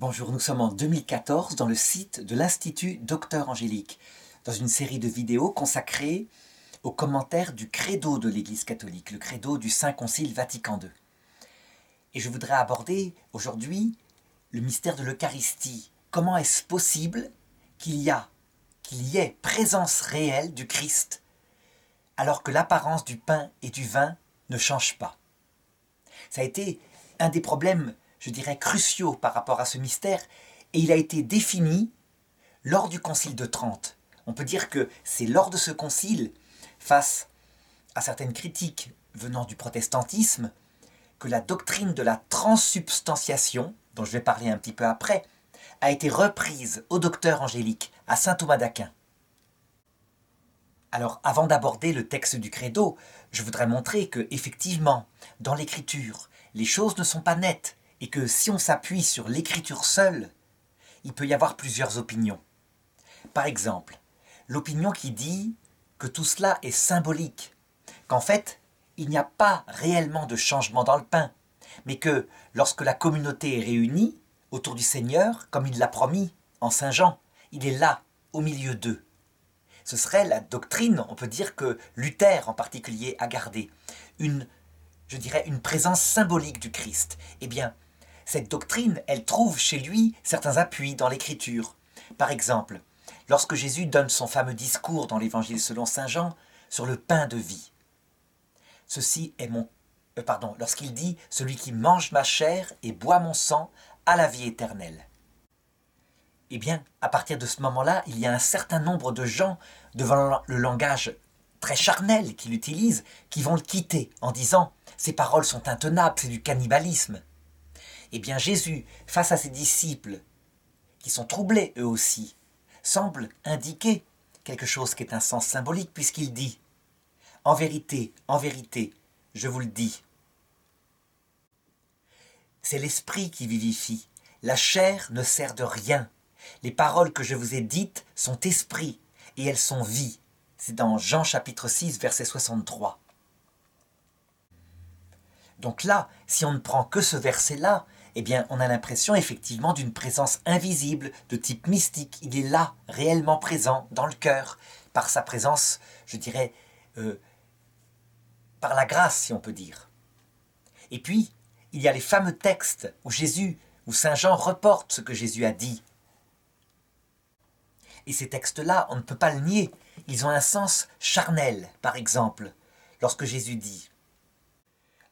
Bonjour, nous sommes en 2014 dans le site de l'Institut Docteur Angélique, dans une série de vidéos consacrées aux commentaires du credo de l'Église catholique, le credo du Saint Concile Vatican II. Et je voudrais aborder aujourd'hui le mystère de l'Eucharistie. Comment est-ce possible qu'il y ait présence réelle du Christ alors que l'apparence du pain et du vin ne change pas? Ça a été un des problèmes, je dirais, cruciaux par rapport à ce mystère, et il a été défini lors du Concile de Trente. On peut dire que c'est lors de ce concile, face à certaines critiques venant du protestantisme, que la doctrine de la transsubstantiation, dont je vais parler un petit peu après, a été reprise au docteur Angélique, à saint Thomas d'Aquin. Alors, avant d'aborder le texte du credo, je voudrais montrer que, effectivement, dans l'écriture, les choses ne sont pas nettes, et que si on s'appuie sur l'écriture seule, il peut y avoir plusieurs opinions. Par exemple, l'opinion qui dit que tout cela est symbolique, qu'en fait, il n'y a pas réellement de changement dans le pain, mais que lorsque la communauté est réunie autour du Seigneur, comme il l'a promis en Saint Jean, il est là, au milieu d'eux. Ce serait la doctrine, on peut dire que Luther en particulier a gardé, une présence symbolique du Christ. Eh bien, cette doctrine, elle trouve chez lui certains appuis dans l'Écriture. Par exemple, lorsque Jésus donne son fameux discours dans l'Évangile selon saint Jean sur le pain de vie. Lorsqu'il dit « Celui qui mange ma chair et boit mon sang a la vie éternelle ». Eh bien, à partir de ce moment-là, il y a un certain nombre de gens, devant le langage très charnel qu'il utilise, qui vont le quitter en disant « Ces paroles sont intenables, c'est du cannibalisme ». Eh bien, Jésus, face à ses disciples, qui sont troublés eux aussi, semble indiquer quelque chose qui est un sens symbolique, puisqu'il dit « En vérité, je vous le dis, c'est l'esprit qui vivifie, la chair ne sert de rien. Les paroles que je vous ai dites sont esprit, et elles sont vie. » C'est dans Jean chapitre 6, verset 63. Donc là, si on ne prend que ce verset-là, eh bien, on a l'impression effectivement d'une présence invisible, de type mystique. Il est là, réellement présent, dans le cœur, par sa présence, je dirais, par la grâce, si on peut dire. Et puis, il y a les fameux textes où saint Jean reporte ce que Jésus a dit. Et ces textes-là, on ne peut pas le nier. Ils ont un sens charnel, par exemple, lorsque Jésus dit,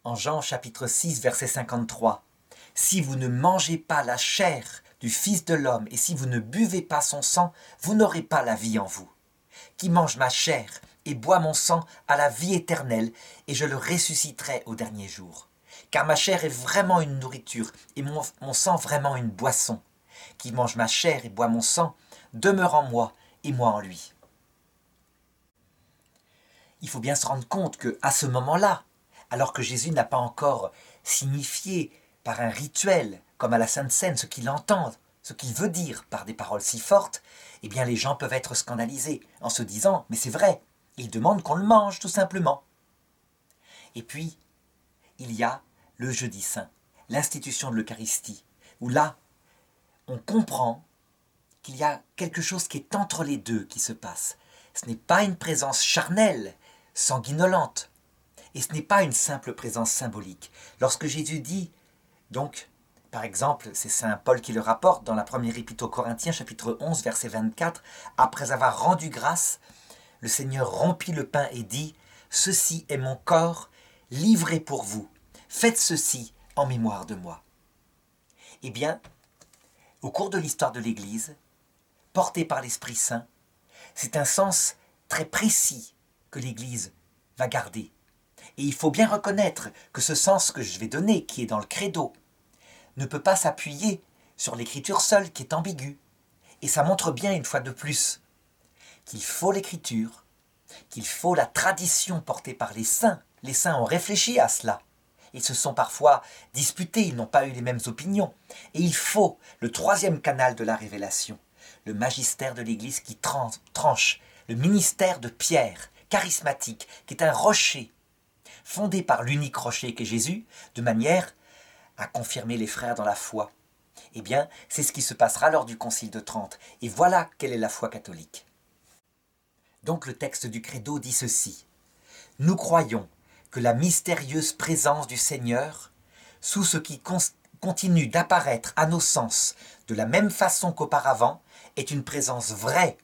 en Jean chapitre 6, verset 53, « Si vous ne mangez pas la chair du Fils de l'homme et si vous ne buvez pas son sang, vous n'aurez pas la vie en vous. Qui mange ma chair et boit mon sang a la vie éternelle, et je le ressusciterai au dernier jour. Car ma chair est vraiment une nourriture, et mon sang vraiment une boisson. Qui mange ma chair et boit mon sang demeure en moi, et moi en lui. » Il faut bien se rendre compte qu'à ce moment-là, alors que Jésus n'a pas encore signifié par un rituel, comme à la Sainte Seine, ce qu'il entend, ce qu'il veut dire par des paroles si fortes, eh bien les gens peuvent être scandalisés en se disant « mais c'est vrai, il demande qu'on le mange tout simplement ». Et puis, il y a le Jeudi Saint, l'institution de l'Eucharistie, où là, on comprend qu'il y a quelque chose qui est entre les deux qui se passe. Ce n'est pas une présence charnelle, sanguinolente, et ce n'est pas une simple présence symbolique. Lorsque Jésus dit, donc, par exemple, c'est saint Paul qui le rapporte dans la première épître aux Corinthiens, chapitre 11, verset 24, « Après avoir rendu grâce, le Seigneur rompit le pain et dit, « Ceci est mon corps, livré pour vous. Faites ceci en mémoire de moi. » Eh bien, au cours de l'histoire de l'Église, porté par l'Esprit Saint, c'est un sens très précis que l'Église va garder. Et il faut bien reconnaître que ce sens que je vais donner, qui est dans le credo, ne peut pas s'appuyer sur l'écriture seule qui est ambiguë. Et ça montre bien une fois de plus qu'il faut l'écriture, qu'il faut la tradition portée par les saints. Les saints ont réfléchi à cela. Ils se sont parfois disputés, ils n'ont pas eu les mêmes opinions. Et il faut le troisième canal de la révélation, le magistère de l'Église qui tranche, le ministère de Pierre, charismatique, qui est un rocher, fondé par l'unique rocher qu'est Jésus, de manière à confirmer les frères dans la foi. Eh bien, c'est ce qui se passera lors du Concile de Trente. Et voilà quelle est la foi catholique. Donc le texte du Credo dit ceci. Nous croyons que la mystérieuse présence du Seigneur, sous ce qui continue d'apparaître à nos sens de la même façon qu'auparavant, est une présence vraie,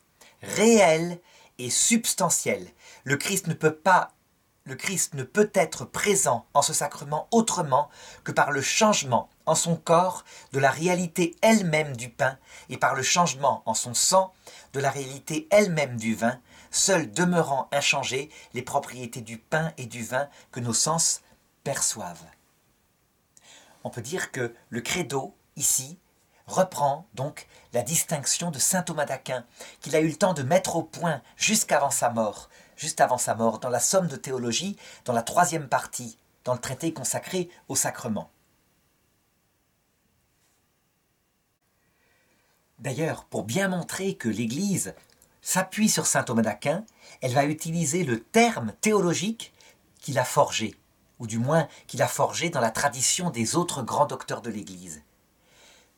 réelle et substantielle. Le Christ ne peut être présent en ce sacrement autrement que par le changement en son corps de la réalité elle-même du pain et par le changement en son sang de la réalité elle-même du vin, seules demeurant inchangées les propriétés du pain et du vin que nos sens perçoivent. On peut dire que le credo, ici, reprend donc la distinction de saint Thomas d'Aquin, qu'il a eu le temps de mettre au point juste avant sa mort, dans la Somme de théologie, dans la 3e partie, dans le traité consacré au sacrement. D'ailleurs, pour bien montrer que l'Église s'appuie sur saint Thomas d'Aquin, elle va utiliser le terme théologique qu'il a forgé, ou du moins qu'il a forgé dans la tradition des autres grands docteurs de l'Église.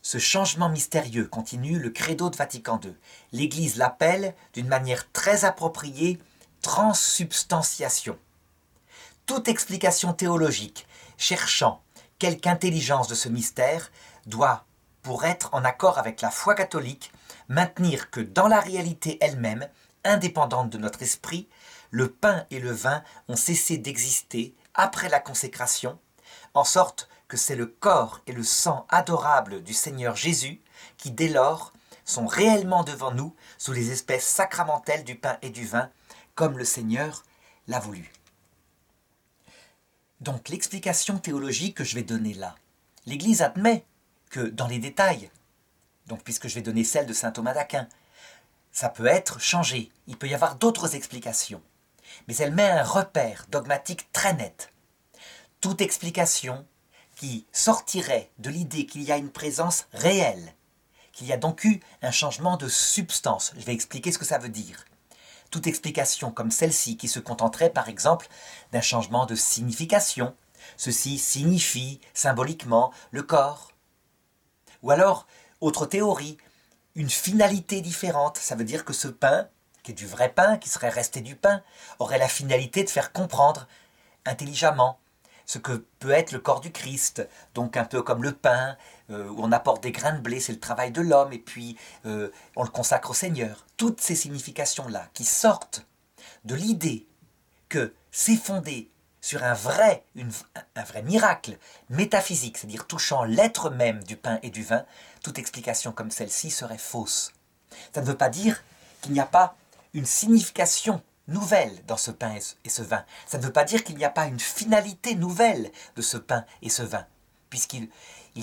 Ce changement mystérieux continue le credo de Vatican II. L'Église l'appelle, d'une manière très appropriée, transsubstantiation. Toute explication théologique cherchant quelque intelligence de ce mystère doit, pour être en accord avec la foi catholique, maintenir que dans la réalité elle-même, indépendante de notre esprit, le pain et le vin ont cessé d'exister après la consécration, en sorte que c'est le corps et le sang adorable du Seigneur Jésus qui, dès lors, sont réellement devant nous sous les espèces sacramentelles du pain et du vin, comme le Seigneur l'a voulu. Donc l'explication théologique que je vais donner là, l'Église admet que dans les détails, donc puisque je vais donner celle de saint Thomas d'Aquin, ça peut être changé, il peut y avoir d'autres explications, mais elle met un repère dogmatique très net. Toute explication qui sortirait de l'idée qu'il y a une présence réelle, qu'il y a donc eu un changement de substance. Je vais expliquer ce que ça veut dire. Toute explication comme celle-ci qui se contenterait par exemple d'un changement de signification. Ceci signifie symboliquement le corps. Ou alors, autre théorie, une finalité différente. Ça veut dire que ce pain, qui est du vrai pain, qui serait resté du pain, aurait la finalité de faire comprendre intelligemment ce que peut être le corps du Christ, donc un peu comme le pain, où on apporte des grains de blé, c'est le travail de l'homme, et puis on le consacre au Seigneur. Toutes ces significations-là, qui sortent de l'idée que c'est fondé sur un vrai miracle métaphysique, c'est-à-dire touchant l'être même du pain et du vin, toute explication comme celle-ci serait fausse. Ça ne veut pas dire qu'il n'y a pas une signification nouvelle dans ce pain et ce vin. Ça ne veut pas dire qu'il n'y a pas une finalité nouvelle de ce pain et ce vin, puisqu'ils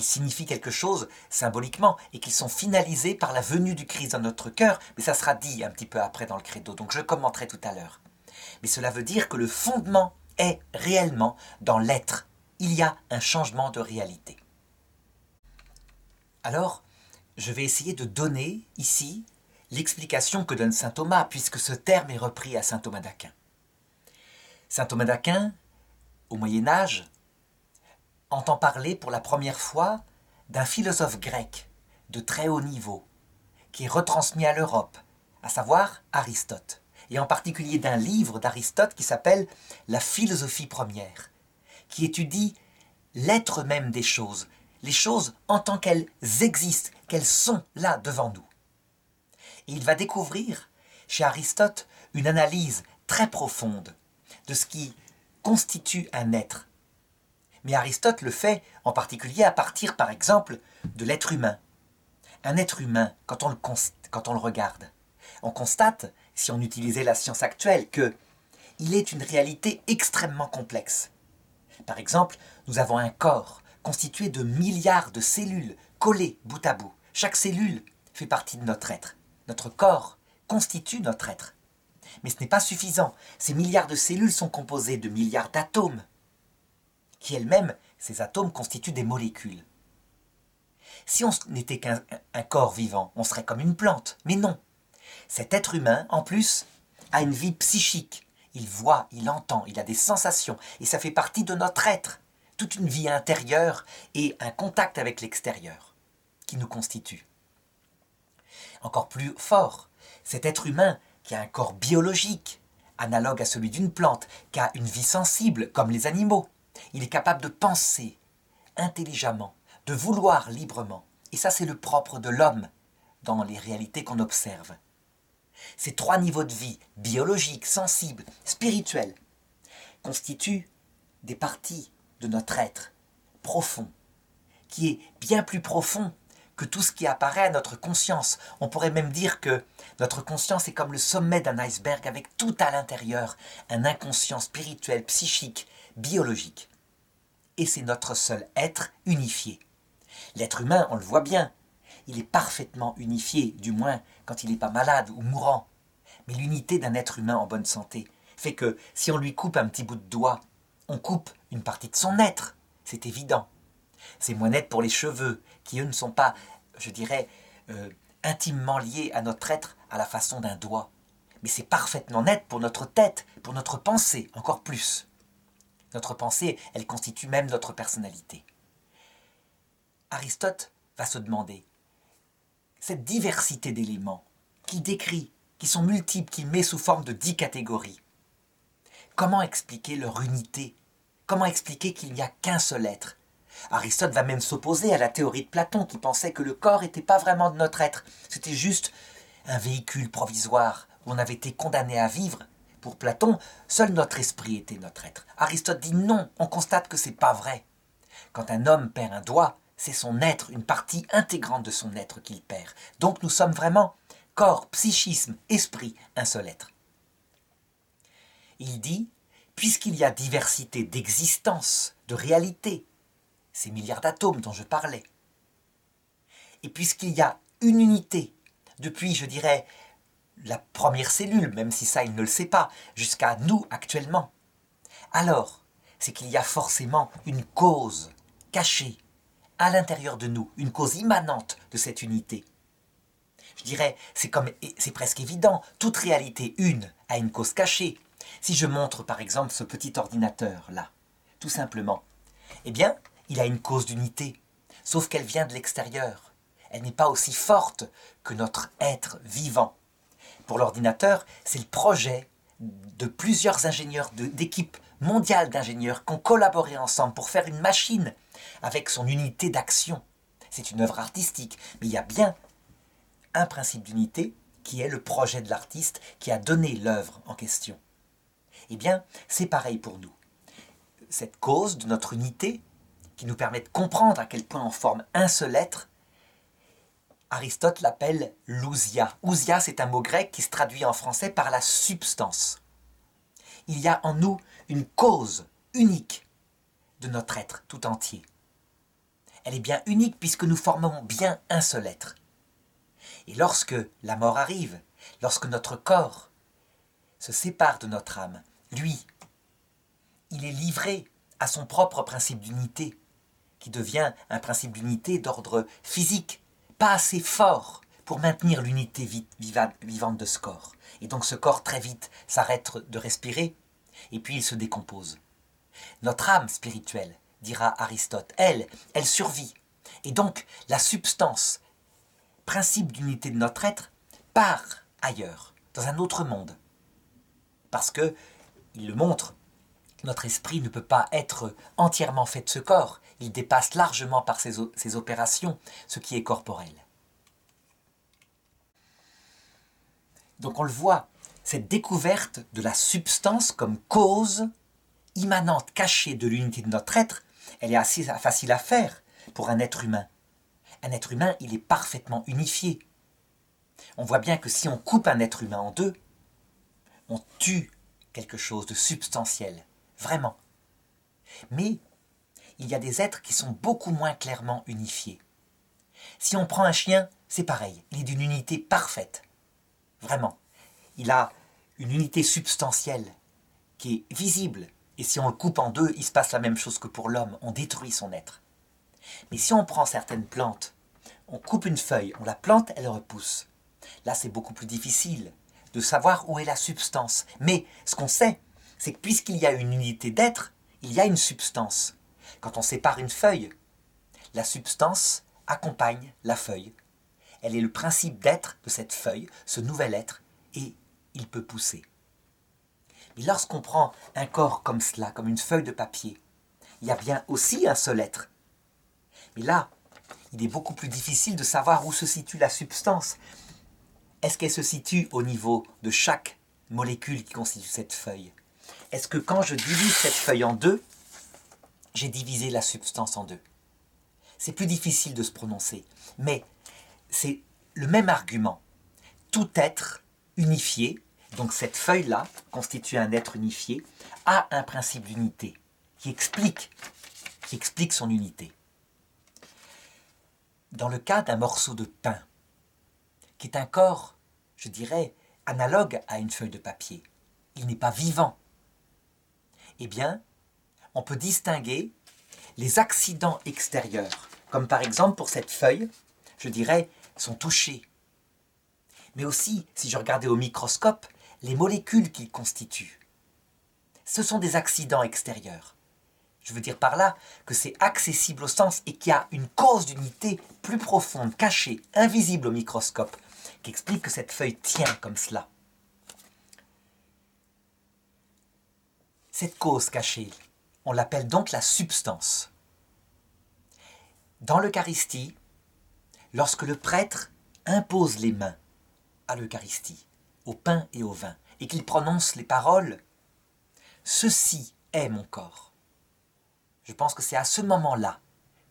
signifient quelque chose symboliquement et qu'ils sont finalisés par la venue du Christ dans notre cœur, mais ça sera dit un petit peu après dans le credo, donc je commenterai tout à l'heure. Mais cela veut dire que le fondement est réellement dans l'être. Il y a un changement de réalité. Alors, je vais essayer de donner ici l'explication que donne saint Thomas, puisque ce terme est repris à saint Thomas d'Aquin. Saint Thomas d'Aquin, au Moyen-Âge, entend parler pour la première fois d'un philosophe grec de très haut niveau, qui est retransmis à l'Europe, à savoir Aristote, et en particulier d'un livre d'Aristote qui s'appelle « La philosophie première », qui étudie l'être même des choses, les choses en tant qu'elles existent, qu'elles sont là devant nous. Et il va découvrir chez Aristote une analyse très profonde de ce qui constitue un être. Mais Aristote le fait en particulier à partir, par exemple, de l'être humain. Un être humain, quand on le regarde, on constate, si on utilisait la science actuelle, qu'il est une réalité extrêmement complexe. Par exemple, nous avons un corps constitué de milliards de cellules collées bout à bout. Chaque cellule fait partie de notre être. Notre corps constitue notre être. Mais ce n'est pas suffisant. Ces milliards de cellules sont composées de milliards d'atomes, qui elles-mêmes, ces atomes, constituent des molécules. Si on n'était qu'un corps vivant, on serait comme une plante. Mais non. Cet être humain, en plus, a une vie psychique. Il voit, il entend, il a des sensations. Et ça fait partie de notre être. Toute une vie intérieure et un contact avec l'extérieur. qui nous constitue. Encore plus fort, cet être humain qui a un corps biologique, analogue à celui d'une plante, qui a une vie sensible comme les animaux, il est capable de penser intelligemment, de vouloir librement. Et ça, c'est le propre de l'homme dans les réalités qu'on observe. Ces trois niveaux de vie, biologique, sensible, spirituel, constituent des parties de notre être profond, qui est bien plus profond que tout ce qui apparaît à notre conscience. On pourrait même dire que notre conscience est comme le sommet d'un iceberg avec tout à l'intérieur, un inconscient spirituel, psychique, biologique. Et c'est notre seul être unifié. L'être humain, on le voit bien, il est parfaitement unifié, du moins quand il n'est pas malade ou mourant. Mais l'unité d'un être humain en bonne santé fait que si on lui coupe un petit bout de doigt, on coupe une partie de son être, c'est évident. C'est moins net pour les cheveux, qui eux ne sont pas, je dirais, intimement liés à notre être à la façon d'un doigt. Mais c'est parfaitement net pour notre tête, pour notre pensée, encore plus. Notre pensée, elle constitue même notre personnalité. Aristote va se demander, cette diversité d'éléments qu'il décrit, qui sont multiples, qu'il met sous forme de 10 catégories, comment expliquer leur unité? Comment expliquer qu'il n'y a qu'un seul être? Aristote va même s'opposer à la théorie de Platon qui pensait que le corps n'était pas vraiment de notre être, c'était juste un véhicule provisoire où on avait été condamné à vivre. Pour Platon, seul notre esprit était notre être. Aristote dit non, on constate que c'est pas vrai. Quand un homme perd un doigt, c'est son être, une partie intégrante de son être qu'il perd. Donc nous sommes vraiment corps, psychisme, esprit, un seul être. Il dit, puisqu'il y a diversité d'existence, de réalité, ces milliards d'atomes dont je parlais, et puisqu'il y a une unité, depuis, je dirais, la première cellule, même si ça il ne le sait pas, jusqu'à nous actuellement, alors c'est qu'il y a forcément une cause cachée à l'intérieur de nous, une cause immanente de cette unité. Je dirais, c'est presque évident, toute réalité une a une cause cachée. Si je montre par exemple ce petit ordinateur là, tout simplement, eh bien, il a une cause d'unité, sauf qu'elle vient de l'extérieur. Elle n'est pas aussi forte que notre être vivant. Pour l'ordinateur, c'est le projet de plusieurs ingénieurs, d'équipes mondiales d'ingénieurs qui ont collaboré ensemble pour faire une machine avec son unité d'action. C'est une œuvre artistique, mais il y a bien un principe d'unité qui est le projet de l'artiste qui a donné l'œuvre en question. Eh bien, c'est pareil pour nous. Cette cause de notre unité, qui nous permet de comprendre à quel point on forme un seul être, Aristote l'appelle l'ousia. Ousia, c'est un mot grec qui se traduit en français par la substance. Il y a en nous une cause unique de notre être tout entier. Elle est bien unique puisque nous formons bien un seul être. Et lorsque la mort arrive, lorsque notre corps se sépare de notre âme, lui, il est livré à son propre principe d'unité, qui devient un principe d'unité d'ordre physique, pas assez fort pour maintenir l'unité vivante de ce corps. Et donc ce corps très vite s'arrête de respirer, et puis il se décompose. Notre âme spirituelle, dira Aristote, elle survit. Et donc la substance, principe d'unité de notre être, part ailleurs, dans un autre monde. Parce que, il le montre, notre esprit ne peut pas être entièrement fait de ce corps. Il dépasse largement par ses opérations ce qui est corporel. Donc on le voit, cette découverte de la substance comme cause immanente, cachée de l'unité de notre être, elle est assez facile à faire pour un être humain. Un être humain, il est parfaitement unifié. On voit bien que si on coupe un être humain en deux, on tue quelque chose de substantiel, vraiment. Mais il y a des êtres qui sont beaucoup moins clairement unifiés. Si on prend un chien, c'est pareil, il est d'une unité parfaite, vraiment. Il a une unité substantielle qui est visible, et si on le coupe en deux, il se passe la même chose que pour l'homme, on détruit son être. Mais si on prend certaines plantes, on coupe une feuille, on la plante, elle repousse. Là, c'est beaucoup plus difficile de savoir où est la substance. Mais ce qu'on sait, c'est que puisqu'il y a une unité d'être, il y a une substance. Quand on sépare une feuille, la substance, accompagne la feuille. Elle est le principe d'être de cette feuille, ce nouvel être, et il peut pousser. Mais lorsqu'on prend un corps comme cela, comme une feuille de papier, il y a bien aussi un seul être. Mais là, il est beaucoup plus difficile de savoir où se situe la substance. Est-ce qu'elle se situe au niveau de chaque molécule qui constitue cette feuille? Est-ce que quand je divise cette feuille en deux, j'ai divisé la substance en deux? C'est plus difficile de se prononcer, mais c'est le même argument. Tout être unifié, donc cette feuille-là constitue un être unifié, a un principe d'unité qui explique son unité. Dans le cas d'un morceau de pain, qui est un corps, je dirais, analogue à une feuille de papier, il n'est pas vivant, eh bien, on peut distinguer les accidents extérieurs, comme par exemple pour cette feuille, je dirais, son toucher. Mais aussi, si je regardais au microscope, les molécules qu'il constitue. Ce sont des accidents extérieurs. Je veux dire par là que c'est accessible au sens et qu'il y a une cause d'unité plus profonde, cachée, invisible au microscope, qui explique que cette feuille tient comme cela. Cette cause cachée, on l'appelle donc la substance. Dans l'Eucharistie, lorsque le prêtre impose les mains à l'Eucharistie, au pain et au vin, et qu'il prononce les paroles « Ceci est mon corps », je pense que c'est à ce moment-là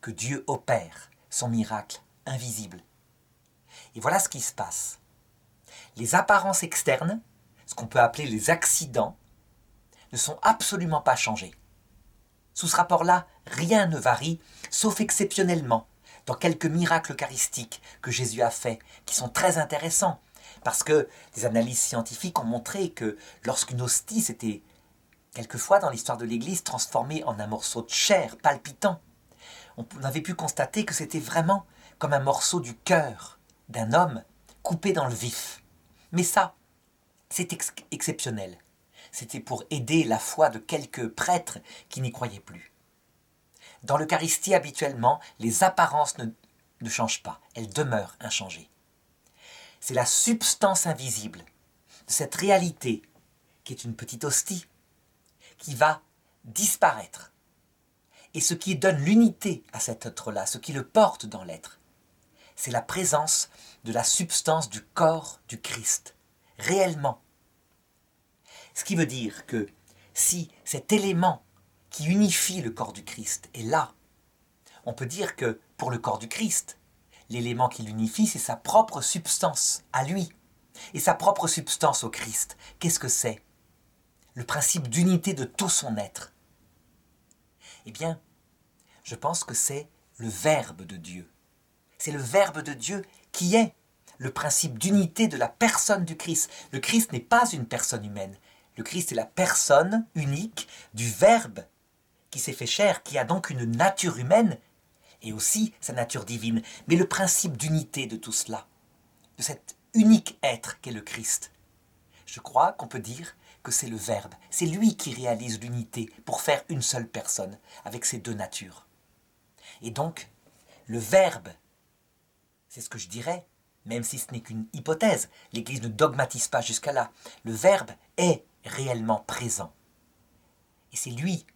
que Dieu opère son miracle invisible. Et voilà ce qui se passe. Les apparences externes, ce qu'on peut appeler les accidents, ne sont absolument pas changées. Sous ce rapport-là, rien ne varie, sauf exceptionnellement, dans quelques miracles eucharistiques que Jésus a faits, qui sont très intéressants, parce que des analyses scientifiques ont montré que lorsqu'une hostie s'était quelquefois dans l'histoire de l'Église transformée en un morceau de chair palpitant, on avait pu constater que c'était vraiment comme un morceau du cœur d'un homme coupé dans le vif. Mais ça, c'est exceptionnel. C'était pour aider la foi de quelques prêtres qui n'y croyaient plus. Dans l'Eucharistie, habituellement, les apparences ne changent pas, elles demeurent inchangées. C'est la substance invisible de cette réalité, qui est une petite hostie, qui va disparaître. Et ce qui donne l'unité à cet être-là, ce qui le porte dans l'être, c'est la présence de la substance du corps du Christ, réellement. Ce qui veut dire que si cet élément qui unifie le corps du Christ est là, on peut dire que pour le corps du Christ, l'élément qui l'unifie, c'est sa propre substance à lui. Et sa propre substance au Christ, qu'est-ce que c'est? Le principe d'unité de tout son être. Eh bien, je pense que c'est le Verbe de Dieu. C'est le Verbe de Dieu qui est le principe d'unité de la personne du Christ. Le Christ n'est pas une personne humaine. Le Christ est la personne unique du Verbe qui s'est fait chair, qui a donc une nature humaine et aussi sa nature divine. Mais le principe d'unité de tout cela, de cet unique être qu'est le Christ, je crois qu'on peut dire que c'est le Verbe. C'est lui qui réalise l'unité pour faire une seule personne avec ces deux natures. Et donc, le Verbe, c'est ce que je dirais, même si ce n'est qu'une hypothèse, l'Église ne dogmatise pas jusqu'à là, le Verbe est réellement présent. Et c'est lui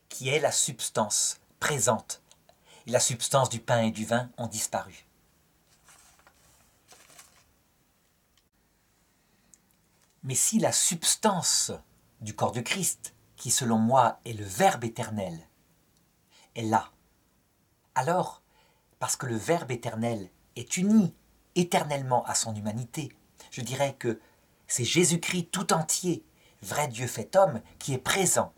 qui est la substance présente. Et la substance du pain et du vin ont disparu. Mais si la substance du corps de Christ, qui selon moi est le Verbe éternel, est là, alors, parce que le Verbe éternel est uni éternellement à son humanité, je dirais que c'est Jésus-Christ tout entier, vrai Dieu fait homme, qui est présent,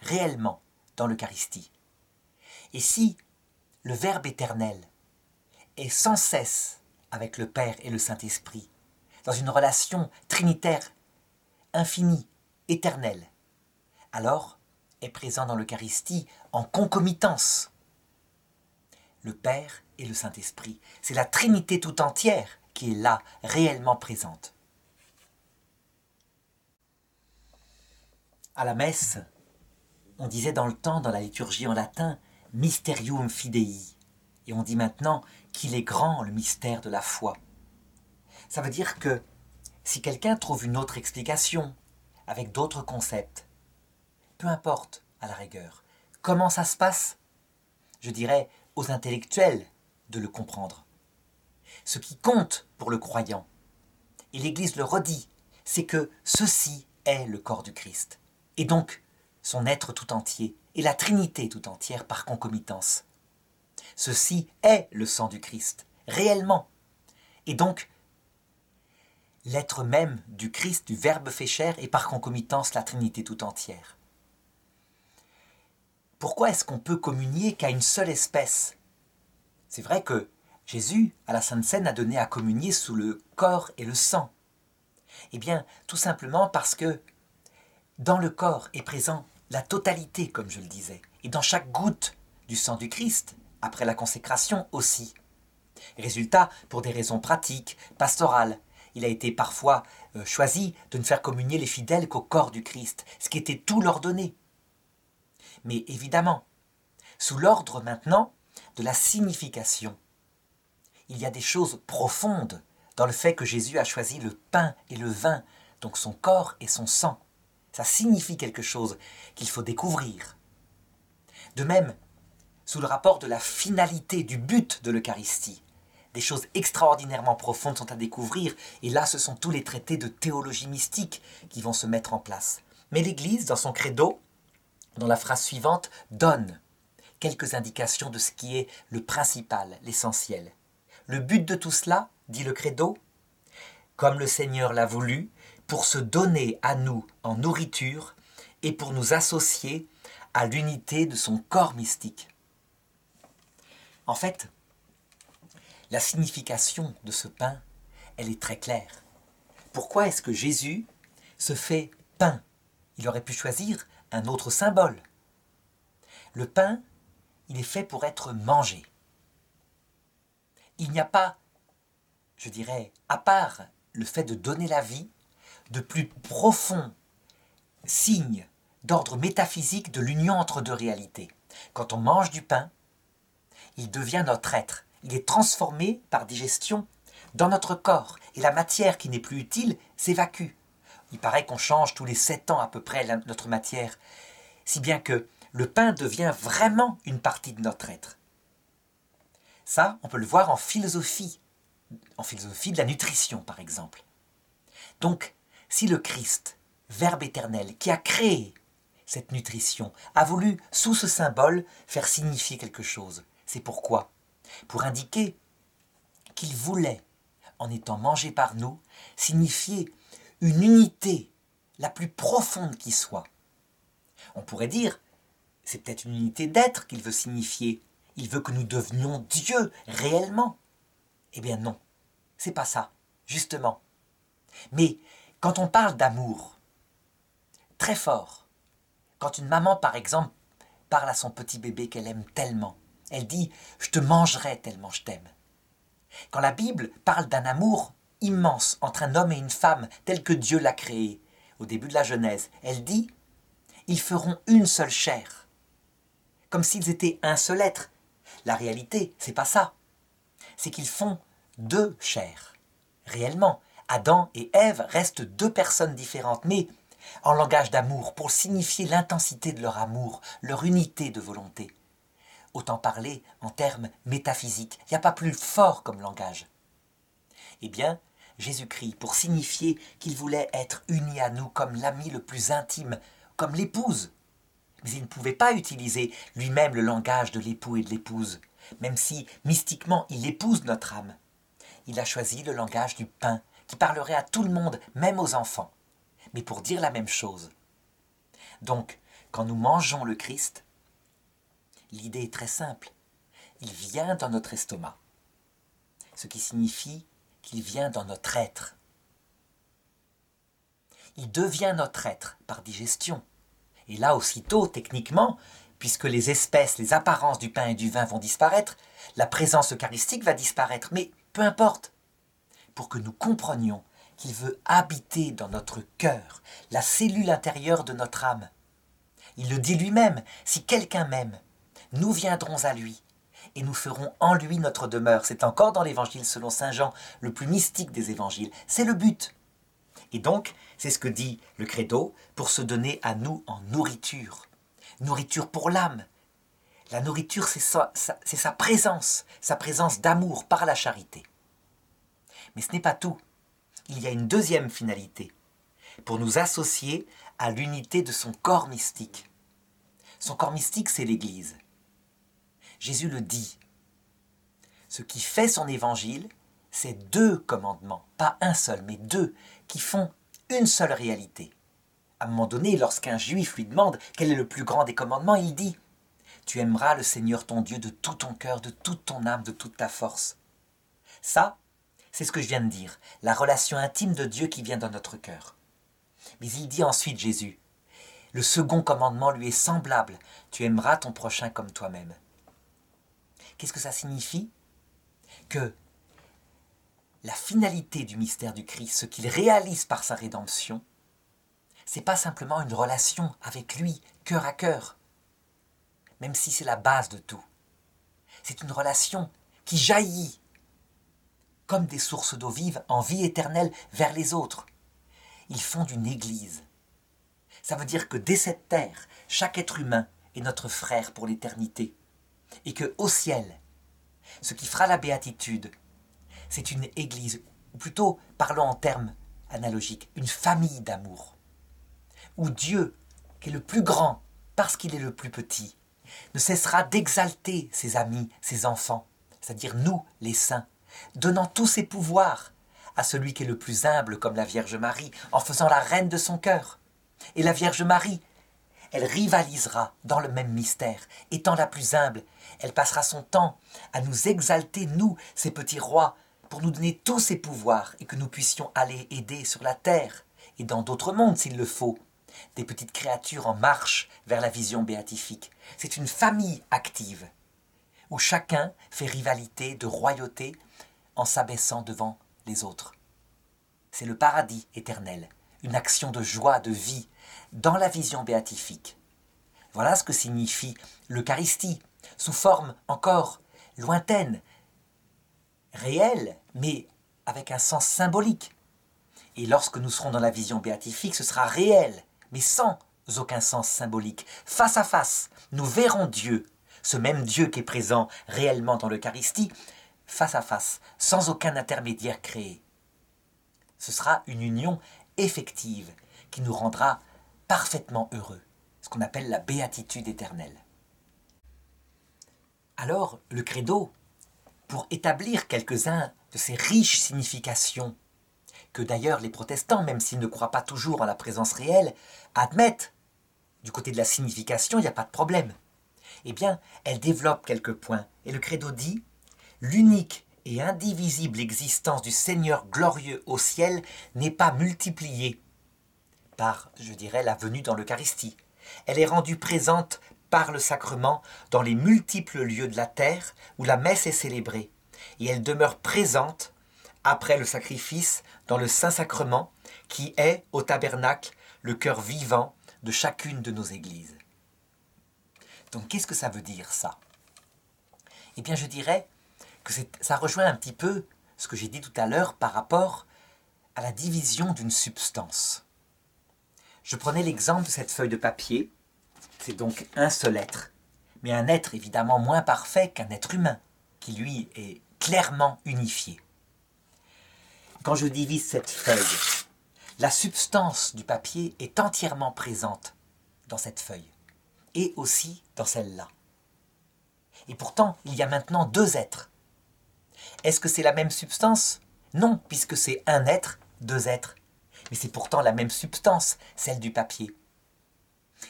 réellement, dans l'Eucharistie. Et si le Verbe éternel est sans cesse avec le Père et le Saint-Esprit, dans une relation trinitaire, infinie, éternelle, alors est présent dans l'Eucharistie en concomitance le Père et le Saint-Esprit. C'est la Trinité tout entière qui est là, réellement présente. À la messe, on disait dans le temps, dans la liturgie en latin, Mysterium Fidei. Et on dit maintenant qu'il est grand le mystère de la foi. Ça veut dire que si quelqu'un trouve une autre explication, avec d'autres concepts, peu importe à la rigueur, comment ça se passe, je dirais aux intellectuels de le comprendre. Ce qui compte pour le croyant, et l'Église le redit, c'est que ceci est le corps du Christ, et donc son être tout entier, et la Trinité tout entière par concomitance. Ceci est le sang du Christ, réellement, et donc l'être même du Christ, du Verbe fait chair, et par concomitance la Trinité tout entière. Pourquoi est-ce qu'on peut communier qu'à une seule espèce? C'est vrai que Jésus, à la Sainte Seine, a donné à communier sous le corps et le sang. Eh bien, tout simplement parce que dans le corps est présent la totalité, comme je le disais, et dans chaque goutte du sang du Christ, après la consécration aussi. Résultat, pour des raisons pratiques, pastorales, il a été parfois choisi de ne faire communier les fidèles qu'au corps du Christ, ce qui était tout leur donné. Mais évidemment, sous l'ordre maintenant de la signification, il y a des choses profondes dans le fait que Jésus a choisi le pain et le vin, donc son corps et son sang. Ça signifie quelque chose qu'il faut découvrir. De même, sous le rapport de la finalité, du but de l'Eucharistie, des choses extraordinairement profondes sont à découvrir, et là ce sont tous les traités de théologie mystique qui vont se mettre en place. Mais l'Église, dans son credo, dans la phrase suivante, donne quelques indications de ce qui est le principal, l'essentiel. Le but de tout cela, dit le credo, comme le Seigneur l'a voulu, pour se donner à nous en nourriture et pour nous associer à l'unité de son corps mystique. En fait, la signification de ce pain, elle est très claire. Pourquoi est-ce que Jésus se fait pain? Il aurait pu choisir un autre symbole. Le pain, il est fait pour être mangé. Il n'y a pas, je dirais, à part le fait de donner la vie, de plus profond signe d'ordre métaphysique de l'union entre deux réalités. Quand on mange du pain, il devient notre être. Il est transformé par digestion dans notre corps. Et la matière qui n'est plus utile s'évacue. Il paraît qu'on change tous les 7 ans à peu près notre matière. Si bien que le pain devient vraiment une partie de notre être. Ça, on peut le voir en philosophie de la nutrition par exemple. Donc, si le Christ, Verbe éternel, qui a créé cette nutrition, a voulu, sous ce symbole, faire signifier quelque chose, c'est pourquoi? Pour indiquer qu'il voulait, en étant mangé par nous, signifier une unité la plus profonde qui soit. On pourrait dire, c'est peut-être une unité d'être qu'il veut signifier. Il veut que nous devenions Dieu réellement. Eh bien non, c'est pas ça, justement. Mais quand on parle d'amour, très fort, quand une maman, par exemple, parle à son petit bébé qu'elle aime tellement, elle dit « je te mangerai tellement je t'aime ». Quand la Bible parle d'un amour immense entre un homme et une femme tel que Dieu l'a créé, au début de la Genèse, elle dit « ils feront une seule chair », comme s'ils étaient un seul être. La réalité, c'est pas ça. C'est qu'ils font 2 chairs. Réellement, Adam et Ève restent 2 personnes différentes, mais en langage d'amour, pour signifier l'intensité de leur amour, leur unité de volonté. Autant parler en termes métaphysiques. Il n'y a pas plus fort comme langage. Eh bien, Jésus-Christ, pour signifier qu'il voulait être uni à nous comme l'ami le plus intime, comme l'épouse. Mais il ne pouvait pas utiliser lui-même le langage de l'époux et de l'épouse, même si, mystiquement, il épouse notre âme. Il a choisi le langage du pain, qui parlerait à tout le monde, même aux enfants, mais pour dire la même chose. Donc, quand nous mangeons le Christ, l'idée est très simple. Il vient dans notre estomac, ce qui signifie qu'il vient dans notre être. Il devient notre être par digestion. Et là, aussitôt, techniquement, puisque les espèces, les apparences du pain et du vin vont disparaître, la présence eucharistique va disparaître. Mais peu importe, pour que nous comprenions qu'il veut habiter dans notre cœur, la cellule intérieure de notre âme. Il le dit lui-même, si quelqu'un m'aime, nous viendrons à lui, et nous ferons en lui notre demeure. C'est encore dans l'évangile selon saint Jean, le plus mystique des évangiles. C'est le but. Et donc, c'est ce que dit le credo, pour se donner à nous en nourriture. Nourriture pour l'âme. La nourriture, c'est sa présence d'amour par la charité. Mais ce n'est pas tout. Il y a une deuxième finalité, pour nous associer à l'unité de son corps mystique. Son corps mystique, c'est l'Église. Jésus le dit. Ce qui fait son évangile, c'est 2 commandements, pas un seul, mais 2, qui font une seule réalité. À un moment donné, lorsqu'un juif lui demande quel est le plus grand des commandements, il dit « Tu aimeras le Seigneur ton Dieu de tout ton cœur, de toute ton âme, de toute ta force. » Ça, c'est ce que je viens de dire, la relation intime de Dieu qui vient dans notre cœur. Mais il dit ensuite, Jésus, le second commandement lui est semblable, tu aimeras ton prochain comme toi-même. Qu'est-ce que ça signifie? Que la finalité du mystère du Christ, ce qu'il réalise par sa rédemption, c'est pas simplement une relation avec lui, cœur à cœur, même si c'est la base de tout. C'est une relation qui jaillit comme des sources d'eau vive en vie éternelle vers les autres. Ils fonde une église. Ça veut dire que dès cette terre, chaque être humain est notre frère pour l'éternité. Et qu'au ciel, ce qui fera la béatitude, c'est une église, ou plutôt, parlons en termes analogiques, une famille d'amour, où Dieu, qui est le plus grand, parce qu'il est le plus petit, ne cessera d'exalter ses amis, ses enfants, c'est-à-dire nous, les saints, donnant tous ses pouvoirs à celui qui est le plus humble comme la Vierge Marie, en faisant la reine de son cœur. Et la Vierge Marie, elle rivalisera dans le même mystère. Étant la plus humble, elle passera son temps à nous exalter, nous, ces petits rois, pour nous donner tous ses pouvoirs et que nous puissions aller aider sur la terre et dans d'autres mondes s'il le faut, des petites créatures en marche vers la vision béatifique. C'est une famille active où chacun fait rivalité de royauté en s'abaissant devant les autres. C'est le paradis éternel, une action de joie, de vie, dans la vision béatifique. Voilà ce que signifie l'Eucharistie, sous forme encore lointaine, réelle, mais avec un sens symbolique. Et lorsque nous serons dans la vision béatifique, ce sera réel, mais sans aucun sens symbolique. Face à face, nous verrons Dieu, ce même Dieu qui est présent réellement dans l'Eucharistie, face à face, sans aucun intermédiaire créé. Ce sera une union effective qui nous rendra parfaitement heureux, ce qu'on appelle la béatitude éternelle. Alors, le credo, pour établir quelques-uns de ces riches significations, que d'ailleurs les protestants, même s'ils ne croient pas toujours en la présence réelle, admettent, du côté de la signification, il n'y a pas de problème. Eh bien, elle développe quelques points, et le credo dit « L'unique et indivisible existence du Seigneur glorieux au ciel n'est pas multipliée par, je dirais, la venue dans l'Eucharistie. Elle est rendue présente par le sacrement dans les multiples lieux de la terre où la messe est célébrée, et elle demeure présente après le sacrifice dans le Saint-Sacrement qui est, au tabernacle, le cœur vivant de chacune de nos églises. » Donc qu'est-ce que ça veut dire ça? Eh bien je dirais que ça rejoint un petit peu ce que j'ai dit tout à l'heure par rapport à la division d'une substance. Je prenais l'exemple de cette feuille de papier, c'est donc un seul être, mais un être évidemment moins parfait qu'un être humain, qui lui est clairement unifié. Quand je divise cette feuille, la substance du papier est entièrement présente dans cette feuille, et aussi dans celle-là. Et pourtant, il y a maintenant 2 êtres. Est-ce que c'est la même substance? Non, puisque c'est un être, 2 êtres. Mais c'est pourtant la même substance, celle du papier.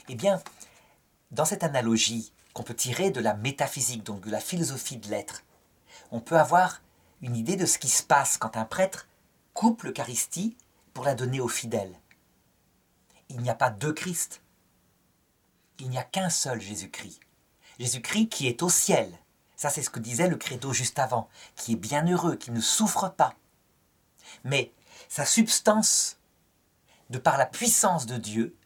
Eh bien, dans cette analogie qu'on peut tirer de la métaphysique, donc de la philosophie de l'être, on peut avoir une idée de ce qui se passe quand un prêtre coupe l'Eucharistie pour la donner aux fidèles. Il n'y a pas 2 Christ. Il n'y a qu'un seul Jésus-Christ. Jésus-Christ qui est au ciel. Ça, c'est ce que disait le credo juste avant, qui est bienheureux, qui ne souffre pas. Mais sa substance, de par la puissance de Dieu,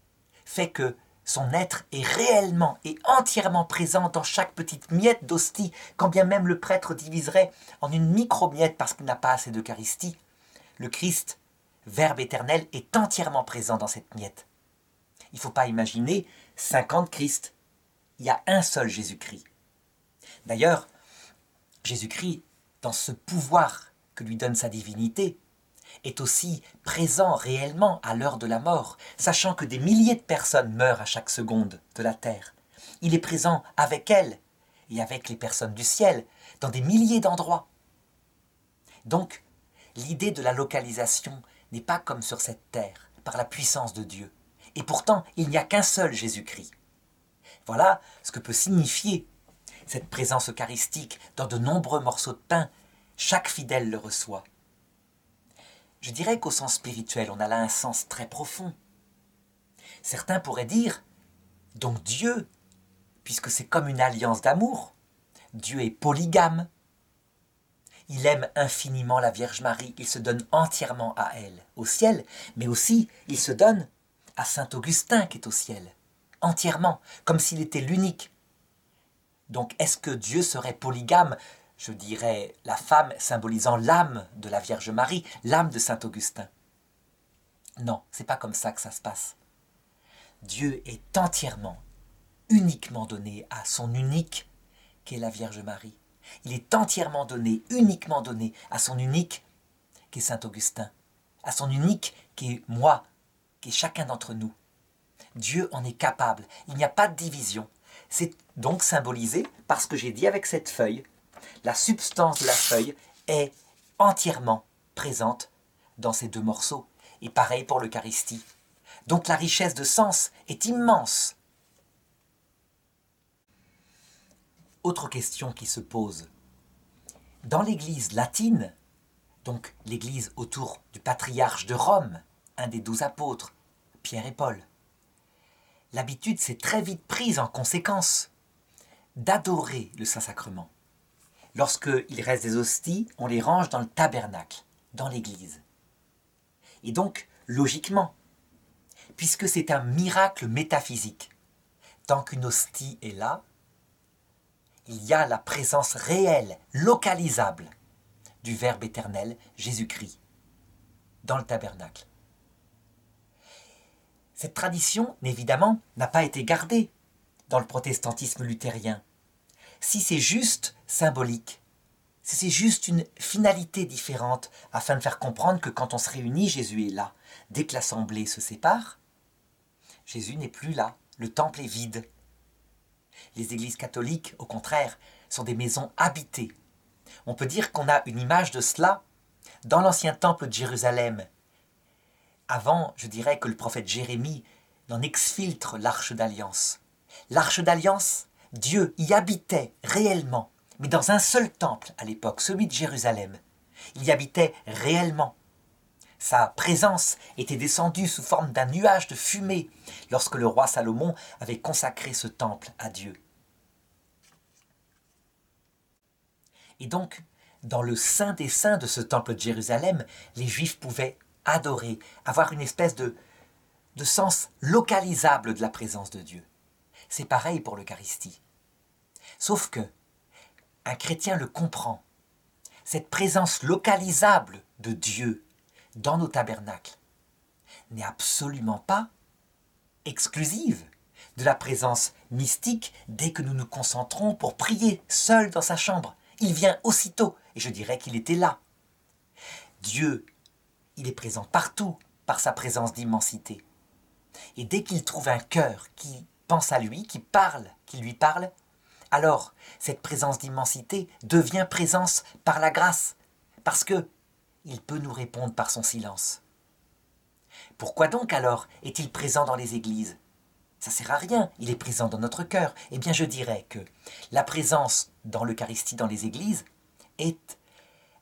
fait que Son être est réellement et entièrement présent dans chaque petite miette d'hostie, quand bien même le prêtre diviserait en une micro-miette parce qu'il n'a pas assez d'Eucharistie. Le Christ, Verbe éternel, est entièrement présent dans cette miette. Il ne faut pas imaginer 50 Christ. Il y a un seul Jésus-Christ. D'ailleurs, Jésus-Christ, dans ce pouvoir que lui donne sa divinité, est aussi présent réellement à l'heure de la mort, sachant que des milliers de personnes meurent à chaque seconde de la terre. Il est présent avec elles et avec les personnes du ciel, dans des milliers d'endroits. Donc, l'idée de la localisation n'est pas comme sur cette terre, par la puissance de Dieu. Et pourtant, il n'y a qu'un seul Jésus-Christ. Voilà ce que peut signifier cette présence eucharistique dans de nombreux morceaux de pain. Chaque fidèle le reçoit. Je dirais qu'au sens spirituel, on a là un sens très profond. Certains pourraient dire, donc Dieu, puisque c'est comme une alliance d'amour, Dieu est polygame. Il aime infiniment la Vierge Marie, il se donne entièrement à elle, au ciel, mais aussi il se donne à saint Augustin qui est au ciel, entièrement, comme s'il était l'unique. Donc est-ce que Dieu serait polygame ? Je dirais la femme symbolisant l'âme de la Vierge Marie, l'âme de saint Augustin. Non, c'est pas comme ça que ça se passe. Dieu est entièrement, uniquement donné à son unique, qui est la Vierge Marie. Il est entièrement donné, uniquement donné à son unique, qui est saint Augustin, à son unique, qui est moi, qui est chacun d'entre nous. Dieu en est capable, il n'y a pas de division. C'est donc symbolisé par ce que j'ai dit avec cette feuille. La substance de la feuille est entièrement présente dans ces deux morceaux. Et pareil pour l'Eucharistie. Donc la richesse de sens est immense. Autre question qui se pose. Dans l'Église latine, donc l'Église autour du patriarche de Rome, un des 12 apôtres, Pierre et Paul, l'habitude s'est très vite prise en conséquence d'adorer le Saint-Sacrement. Lorsqu'il reste des hosties, on les range dans le tabernacle, dans l'église. Et donc, logiquement, puisque c'est un miracle métaphysique, tant qu'une hostie est là, il y a la présence réelle, localisable, du Verbe éternel, Jésus-Christ, dans le tabernacle. Cette tradition, évidemment, n'a pas été gardée dans le protestantisme luthérien. Si c'est juste symbolique, si c'est juste une finalité différente afin de faire comprendre que quand on se réunit, Jésus est là. Dès que l'assemblée se sépare, Jésus n'est plus là, le temple est vide. Les églises catholiques, au contraire, sont des maisons habitées. On peut dire qu'on a une image de cela dans l'ancien temple de Jérusalem. Avant, je dirais que le prophète Jérémie n'en exfiltre l'arche d'alliance. L'arche d'alliance, Dieu y habitait réellement, mais dans un seul temple à l'époque, celui de Jérusalem. Il y habitait réellement. Sa présence était descendue sous forme d'un nuage de fumée lorsque le roi Salomon avait consacré ce temple à Dieu. Et donc, dans le saint des saints de ce temple de Jérusalem, les Juifs pouvaient adorer, avoir une espèce de sens localisable de la présence de Dieu. C'est pareil pour l'Eucharistie. Sauf que un chrétien le comprend. Cette présence localisable de Dieu dans nos tabernacles n'est absolument pas exclusive de la présence mystique dès que nous nous concentrons pour prier seul dans sa chambre. Il vient aussitôt, et je dirais qu'il était là. Dieu, il est présent partout par sa présence d'immensité. Et dès qu'il trouve un cœur qui pense à lui, qui lui parle, alors cette présence d'immensité devient présence par la grâce, parce que il peut nous répondre par son silence. Pourquoi donc alors est-il présent dans les églises ? Ça ne sert à rien, il est présent dans notre cœur. Eh bien je dirais que la présence dans l'Eucharistie dans les églises est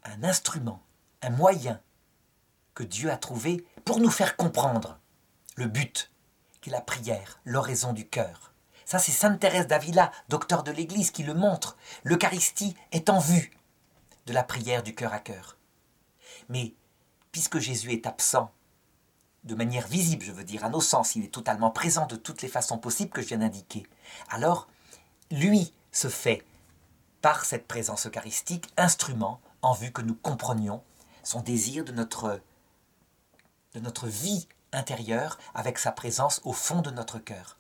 un instrument, un moyen que Dieu a trouvé pour nous faire comprendre le but, qui est la prière, l'oraison du cœur. Ça c'est sainte Thérèse d'Avila, docteur de l'Église, qui le montre. L'Eucharistie est en vue de la prière du cœur à cœur. Mais puisque Jésus est absent, de manière visible, je veux dire, à nos sens, il est totalement présent de toutes les façons possibles que je viens d'indiquer, alors lui se fait, par cette présence eucharistique, instrument en vue que nous comprenions son désir de notre vie intérieure avec sa présence au fond de notre cœur.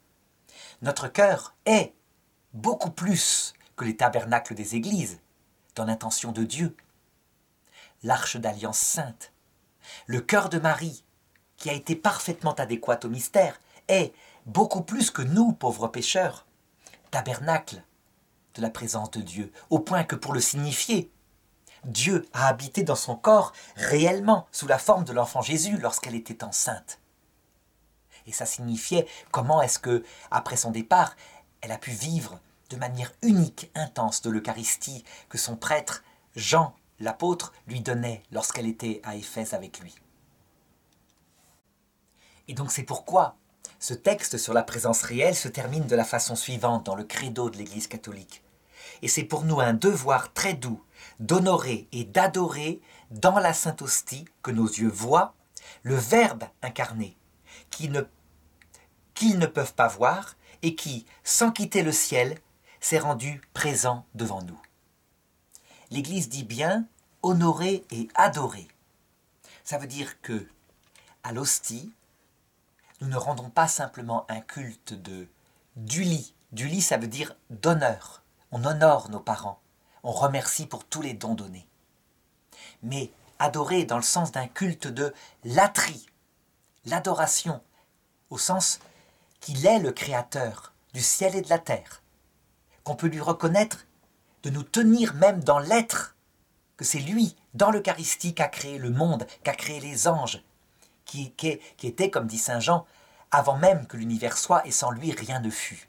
Notre cœur est beaucoup plus que les tabernacles des églises dans l'intention de Dieu. L'arche d'alliance sainte, le cœur de Marie, qui a été parfaitement adéquat au mystère, est beaucoup plus que nous, pauvres pécheurs, tabernacle de la présence de Dieu, au point que pour le signifier, Dieu a habité dans son corps réellement sous la forme de l'enfant Jésus lorsqu'elle était enceinte. Et ça signifiait comment est-ce que, après son départ, elle a pu vivre de manière unique, intense de l'Eucharistie que son prêtre, Jean, l'apôtre, lui donnait lorsqu'elle était à Éphèse avec lui. Et donc c'est pourquoi ce texte sur la présence réelle se termine de la façon suivante dans le credo de l'Église catholique. Et c'est pour nous un devoir très doux d'honorer et d'adorer dans la Sainte Hostie que nos yeux voient le Verbe incarné, qu'ils ne peuvent pas voir et qui, sans quitter le ciel, s'est rendu présent devant nous. L'Église dit bien honorer et adorer. Ça veut dire que, à l'hostie, nous ne rendons pas simplement un culte du lit. Du lit, ça veut dire d'honneur. On honore nos parents. On remercie pour tous les dons donnés. Mais adorer dans le sens d'un culte de latrie, l'adoration, au sens qu'il est le créateur du ciel et de la terre, qu'on peut lui reconnaître, de nous tenir même dans l'être, que c'est lui, dans l'Eucharistie, qui a créé le monde, qui a créé les anges, qui était, comme dit saint Jean, avant même que l'univers soit, et sans lui rien ne fut.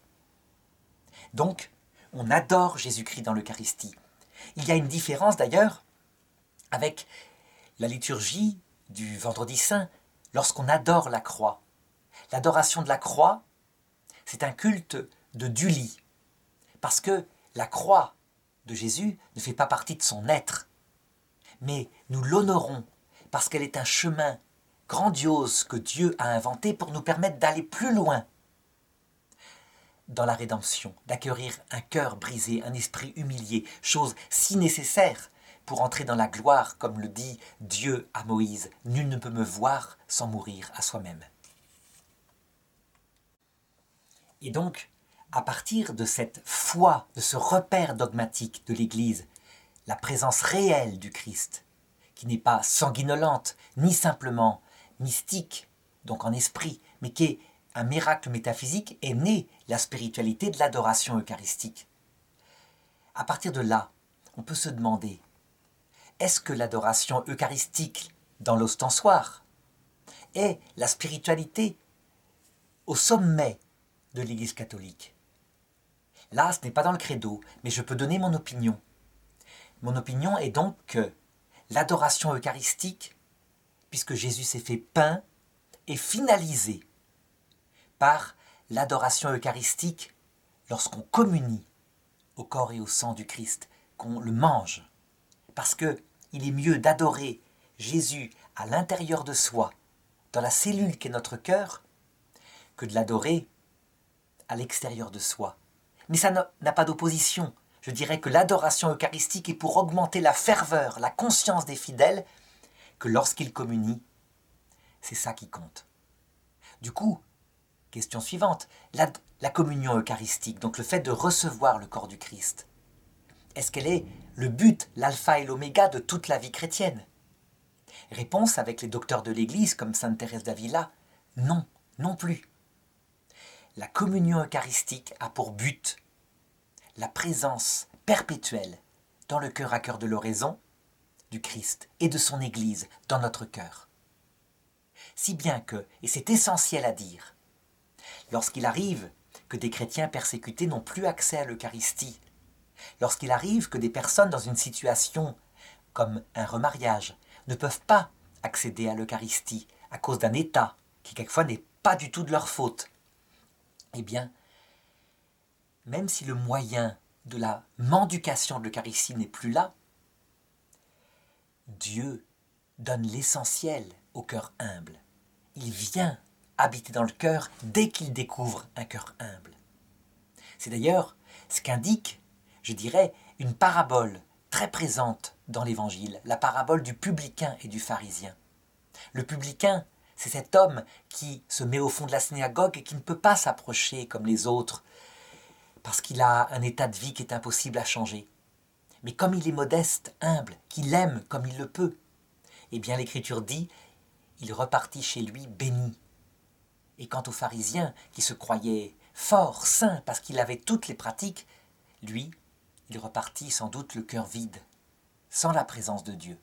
Donc, on adore Jésus-Christ dans l'Eucharistie. Il y a une différence d'ailleurs avec la liturgie du Vendredi Saint, lorsqu'on adore la croix. L'adoration de la croix, c'est un culte de du lit, parce que la croix de Jésus ne fait pas partie de son être, mais nous l'honorons parce qu'elle est un chemin grandiose que Dieu a inventé pour nous permettre d'aller plus loin dans la rédemption, d'acquérir un cœur brisé, un esprit humilié, chose si nécessaire pour entrer dans la gloire, comme le dit Dieu à Moïse, « Nul ne peut me voir sans mourir à soi-même ». Et donc, à partir de cette foi, de ce repère dogmatique de l'Église, la présence réelle du Christ, qui n'est pas sanguinolente, ni simplement mystique, donc en esprit, mais qui est un miracle métaphysique, est née la spiritualité de l'adoration eucharistique. À partir de là, on peut se demander, est-ce que l'adoration eucharistique dans l'ostensoir est la spiritualité au sommet de l'Église catholique? Là, ce n'est pas dans le credo, mais je peux donner mon opinion. Mon opinion est donc que l'adoration eucharistique, puisque Jésus s'est fait pain, est finalisée par l'adoration eucharistique lorsqu'on communie au corps et au sang du Christ, qu'on le mange. Parce qu'il est mieux d'adorer Jésus à l'intérieur de soi, dans la cellule qu'est notre cœur, que de l'adorer à l'extérieur de soi. Mais ça n'a pas d'opposition. Je dirais que l'adoration eucharistique est pour augmenter la ferveur, la conscience des fidèles, que lorsqu'ils communient, c'est ça qui compte. Du coup, question suivante, la communion eucharistique, donc le fait de recevoir le corps du Christ, est-ce qu'elle est le but, l'alpha et l'oméga de toute la vie chrétienne? Réponse avec les docteurs de l'Église comme sainte Thérèse d'Avila, non, non plus. La communion eucharistique a pour but la présence perpétuelle dans le cœur à cœur de l'oraison du Christ et de son Église dans notre cœur. Si bien que, et c'est essentiel à dire, lorsqu'il arrive que des chrétiens persécutés n'ont plus accès à l'Eucharistie, lorsqu'il arrive que des personnes dans une situation comme un remariage ne peuvent pas accéder à l'Eucharistie à cause d'un état qui quelquefois n'est pas du tout de leur faute, eh bien, même si le moyen de la mendication de l'Eucharistie n'est plus là, Dieu donne l'essentiel au cœur humble. il vient habiter dans le cœur dès qu'il découvre un cœur humble. C'est d'ailleurs ce qu'indique, je dirais, une parabole très présente dans l'Évangile, la parabole du publicain et du pharisien. Le publicain, c'est cet homme qui se met au fond de la synagogue et qui ne peut pas s'approcher comme les autres, parce qu'il a un état de vie qui est impossible à changer. Mais comme il est modeste, humble, qu'il aime comme il le peut, eh bien l'Écriture dit, il repartit chez lui béni. Et quant au pharisien qui se croyait fort, saint, parce qu'il avait toutes les pratiques, lui, il repartit sans doute le cœur vide, sans la présence de Dieu.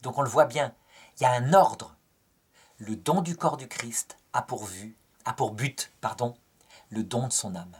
Donc on le voit bien, il y a un ordre. Le don du corps du Christ a pour but, le don de son âme.